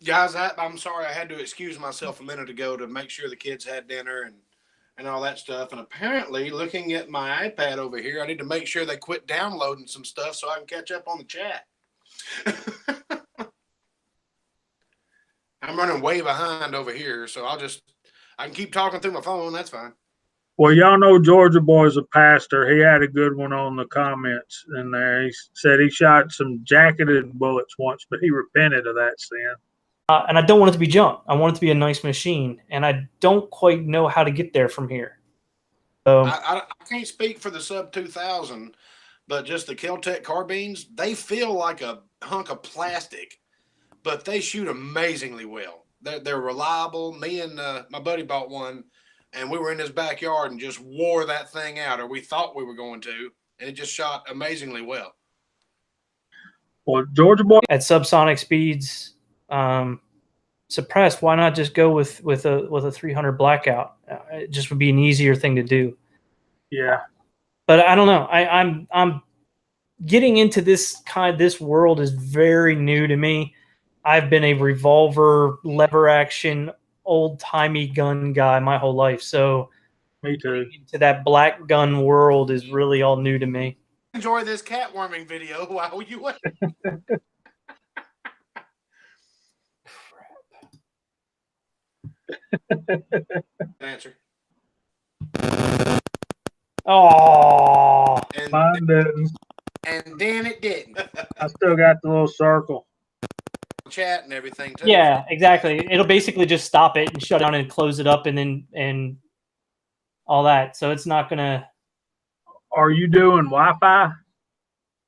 S3: Guys, I'm sorry I had to excuse myself a minute ago to make sure the kids had dinner and all that stuff. And apparently, looking at my iPad over here, I need to make sure they quit downloading some stuff so I can catch up on the chat. I'm running way behind over here, so I can keep talking through my phone. That's fine.
S2: Well, y'all know Georgia Boy's a pastor. He had a good one on the comments in there. He said he shot some jacketed bullets once, but he repented of that sin.
S1: And I don't want it to be junk. I want it to be a nice machine, and I don't quite know how to get there from here. So
S3: I can't speak for the sub 2000, but just the Kel-Tec carbines, they feel like a hunk of plastic, but they shoot amazingly well. They're reliable. Me and my buddy bought one, and we were in his backyard and just wore that thing out, or we thought we were going to, and it just shot amazingly well.
S2: Well, Georgia Boy
S1: at subsonic speeds, suppressed, why not just go with a 300 blackout? It just would be an easier thing to do.
S2: Yeah,
S1: but I don't know. I'm getting into this world is very new to me. I've been a revolver, lever action, old timey gun guy my whole life. So
S2: me too.
S1: Into that black gun world is really all new to me.
S3: Enjoy this catworming video while you wait. Answer.
S1: Oh,
S2: mine didn't.
S3: And then it didn't.
S2: I still got the little circle.
S3: Chat and everything too.
S1: Yeah, exactly. It'll basically just stop it and shut down and close it up and all that. So it's not gonna.
S2: Are you doing Wi-Fi?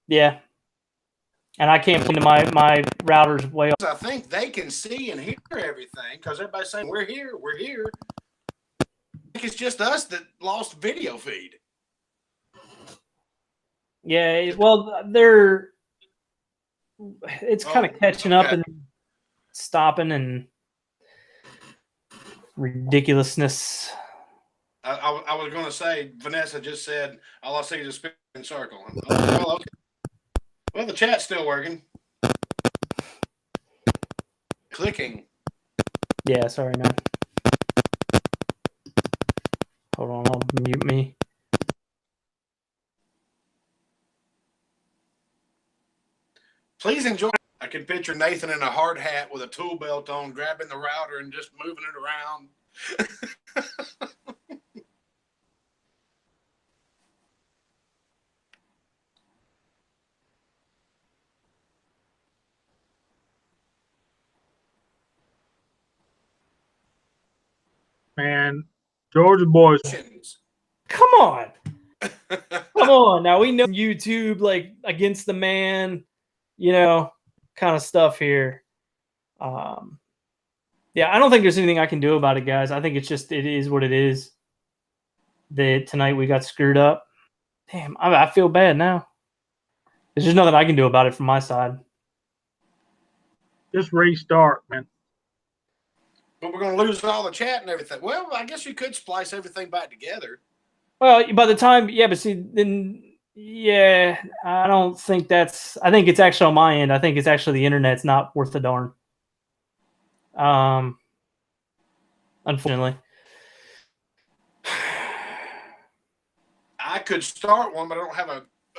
S1: Yeah. And I can't put into my router's way up.
S3: I think they can see and hear everything because everybody's saying we're here, we're here. I think it's just us that lost video feed.
S1: Yeah, well, it's kind of catching up and stopping and ridiculousness.
S3: I was going to say, Vanessa just said, all I see is a spinning circle. Well, the chat's still working. Clicking.
S1: Yeah, sorry, man. Hold on, I'll mute me.
S3: Please enjoy. I can picture Nathan in a hard hat with a tool belt on, grabbing the router and just moving it around.
S2: Man, Georgia Boys.
S1: Come on. Come on. Now we know YouTube, like against the man, kind of stuff here. Yeah, I don't think there's anything I can do about it, guys. I think it is what it is. That tonight we got screwed up. Damn, I feel bad now. There's just nothing I can do about it from my side.
S2: Just restart, man.
S3: But we're going to lose all the chat and everything. Well, I guess you could splice everything back together.
S1: Well, by the time, but see, then, I don't think I think it's actually on my end. I think it's actually the internet's not worth a darn. Unfortunately.
S3: I could start one, but I don't have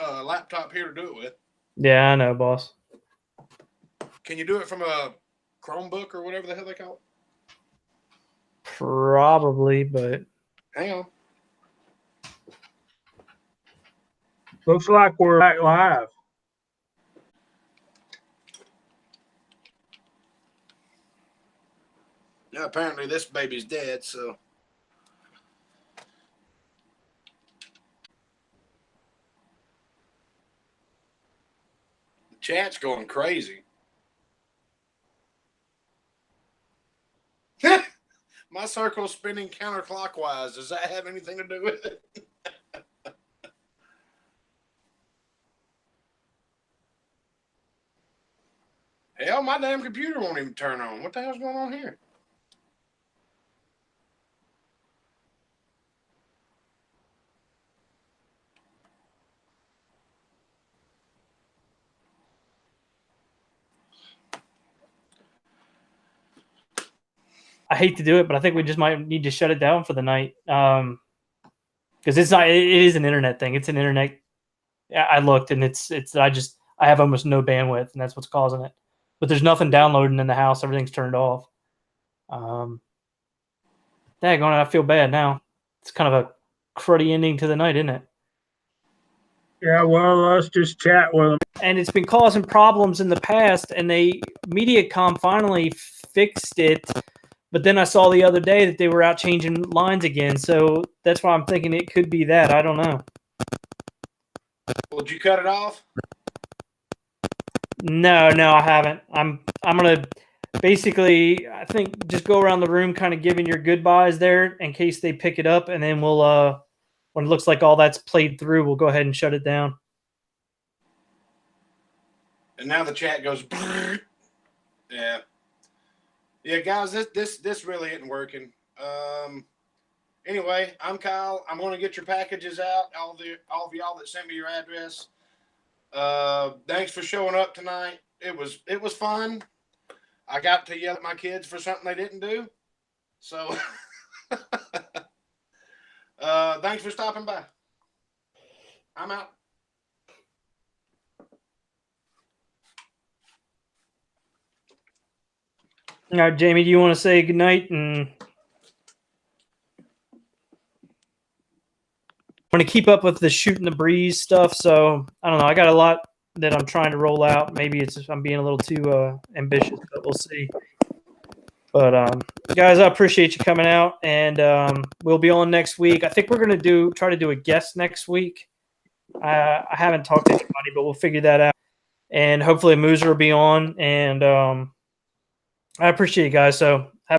S3: a laptop here to do it with.
S1: Yeah, I know, boss.
S3: Can you do it from a Chromebook or whatever the hell they call it?
S1: Probably, but
S3: hang on.
S2: Looks like we're back live.
S3: Yeah, apparently this baby's dead, so. The chat's going crazy. My circle's spinning counterclockwise. Does that have anything to do with it? Hell, my damn computer won't even turn on. What the hell's going on here?
S1: I hate to do it, but I think we just might need to shut it down for the night. Because it's not. It is an internet thing. It's an internet. I looked, and it's. I have almost no bandwidth, and that's what's causing it. But there's nothing downloading in the house. Everything's turned off. Daggone it, I feel bad now. It's kind of a cruddy ending to the night, isn't it?
S2: Yeah, well, let's just chat with them.
S1: And it's been causing problems in the past, and MediaCom finally fixed it. But then I saw the other day that they were out changing lines again, so that's why I'm thinking it could be that. I don't know.
S3: Well, did you cut it off?
S1: No, I haven't. I'm gonna basically, I think, just go around the room, kind of giving your goodbyes there in case they pick it up, and then we'll when it looks like all that's played through, we'll go ahead and shut it down.
S3: And now the chat goes. Yeah. Yeah, guys, this really isn't working. Anyway, I'm Kyle. I'm going to get your packages out. All of y'all that sent me your address. Thanks for showing up tonight. It was fun. I got to yell at my kids for something they didn't do. So, thanks for stopping by. I'm out.
S1: All right, Jamie, do you want to say goodnight? And I'm going to keep up with the shooting the breeze stuff. So I don't know. I got a lot that I'm trying to roll out. Maybe I'm being a little too ambitious, but we'll see. But guys, I appreciate you coming out, and we'll be on next week. I think we're going to try to do a guest next week. I haven't talked to anybody, but we'll figure that out. And hopefully Mooser will be on. And I appreciate you guys. So